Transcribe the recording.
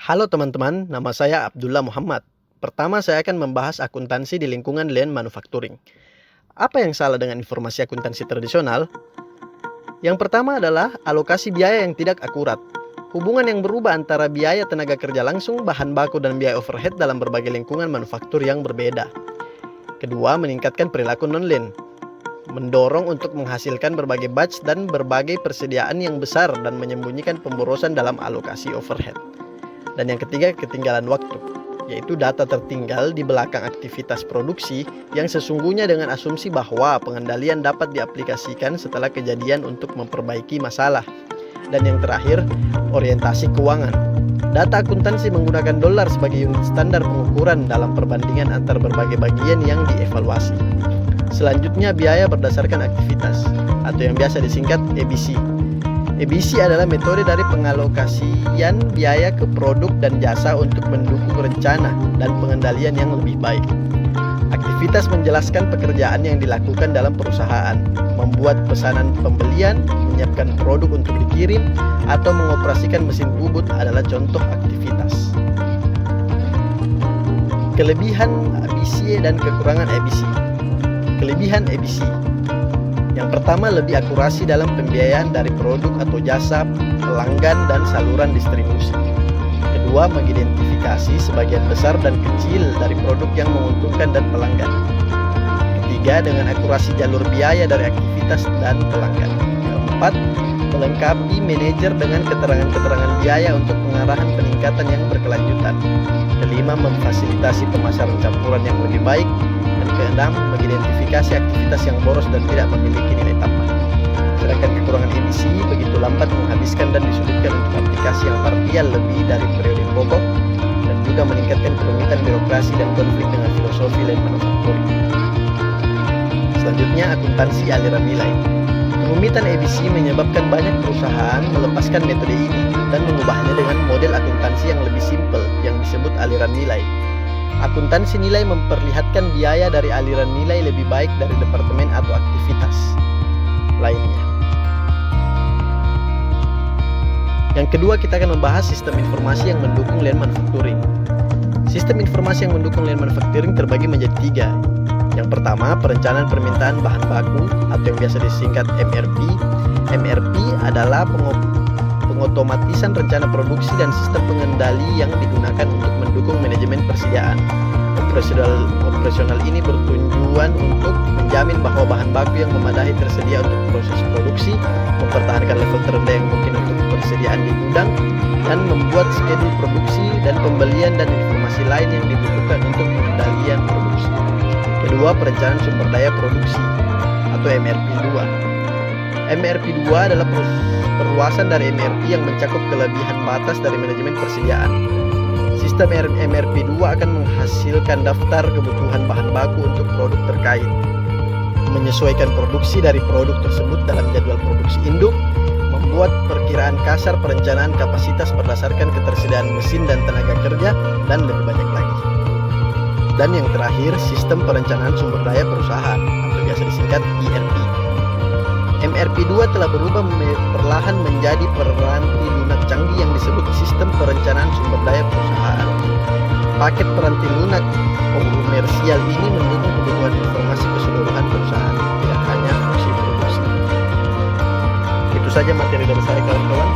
Halo teman-teman, nama saya Abdullah Muhammad. Pertama, saya akan membahas akuntansi di lingkungan lean manufacturing. Apa yang salah dengan informasi akuntansi tradisional? Yang pertama adalah alokasi biaya yang tidak akurat. Hubungan yang berubah antara biaya tenaga kerja langsung, bahan baku, dan biaya overhead dalam berbagai lingkungan manufaktur yang berbeda. Kedua, meningkatkan perilaku non-lean. Mendorong untuk menghasilkan berbagai batch dan berbagai persediaan yang besar dan menyembunyikan pemborosan dalam alokasi overhead. Dan yang ketiga, ketinggalan waktu, yaitu data tertinggal di belakang aktivitas produksi yang sesungguhnya dengan asumsi bahwa pengendalian dapat diaplikasikan setelah kejadian untuk memperbaiki masalah. Dan yang terakhir, orientasi keuangan. Data akuntansi menggunakan dolar sebagai unit standar pengukuran dalam perbandingan antar berbagai bagian yang dievaluasi. Selanjutnya, biaya berdasarkan aktivitas, atau yang biasa disingkat EBC. EBC adalah metode dari pengalokasian biaya ke produk dan jasa untuk mendukung rencana dan pengendalian yang lebih baik. Aktivitas menjelaskan pekerjaan yang dilakukan dalam perusahaan, membuat pesanan pembelian, menyiapkan produk untuk dikirim, atau mengoperasikan mesin bubut adalah contoh aktivitas. Kelebihan EBC dan kekurangan EBC. Kelebihan EBC. Yang pertama, lebih akurasi dalam pembiayaan dari produk atau jasa, pelanggan, dan saluran distribusi. Kedua, mengidentifikasi sebagian besar dan kecil dari produk yang menguntungkan dan pelanggan. Ketiga, dengan akurasi jalur biaya dari aktivitas dan pelanggan. Keempat, melengkapi manajer dengan keterangan-keterangan biaya untuk pengarahan peningkatan yang berkelanjutan. Kelima, memfasilitasi pemasaran campuran yang lebih baik. Dan keenam, mengidentifikasi aktivitas yang boros dan tidak memiliki nilai tambah. Sedangkan kekurangan EBC begitu lambat menghabiskan dan disulitkan untuk aplikasi yang parsial lebih dari periode pokok, dan juga meningkatkan kerumitan birokrasi dan konflik dengan filosofi lean manufacturing. Selanjutnya, akuntansi aliran nilai. Kerumitan EBC menyebabkan banyak perusahaan melepaskan metode ini dan mengubahnya dengan model akuntansi yang lebih simpel yang disebut aliran nilai. Akuntansi nilai memperlihatkan biaya dari aliran nilai lebih baik dari departemen atau aktivitas lainnya. Yang kedua, kita akan membahas sistem informasi yang mendukung lean manufacturing. Sistem informasi yang mendukung lean manufacturing terbagi menjadi tiga. Yang pertama, perencanaan permintaan bahan baku atau yang biasa disingkat MRP. MRP adalah pengotomatisan rencana produksi dan sistem pengendali yang digunakan untuk mendukung manajemen persediaan. Operasional ini bertujuan untuk menjamin bahwa bahan baku yang memadai tersedia untuk proses produksi, mempertahankan level terendah yang mungkin untuk persediaan di gudang, dan membuat skedul produksi dan pembelian dan informasi lain yang dibutuhkan untuk pengendalian produksi. Kedua, perencanaan sumber daya produksi atau MRP2. MRP2 adalah perluasan dari MRP yang mencakup kelebihan batas dari manajemen persediaan. Sistem MRP2 akan menghasilkan daftar kebutuhan bahan baku untuk produk terkait, menyesuaikan produksi dari produk tersebut dalam jadwal produksi induk, membuat perkiraan kasar perencanaan kapasitas berdasarkan ketersediaan mesin dan tenaga kerja, dan lebih banyak lagi. Dan yang terakhir, sistem perencanaan sumber daya perusahaan atau biasa disingkat ERP. MRP2 telah berubah perlahan menjadi peranti lunak canggih yang disebut sistem perencanaan sumber daya perusahaan. Paket peranti lunak komersial ini mendukung kebutuhan informasi keseluruhan perusahaan, tidak hanya fungsi produksi. Itu saja materi dari saya, kawan-kawan.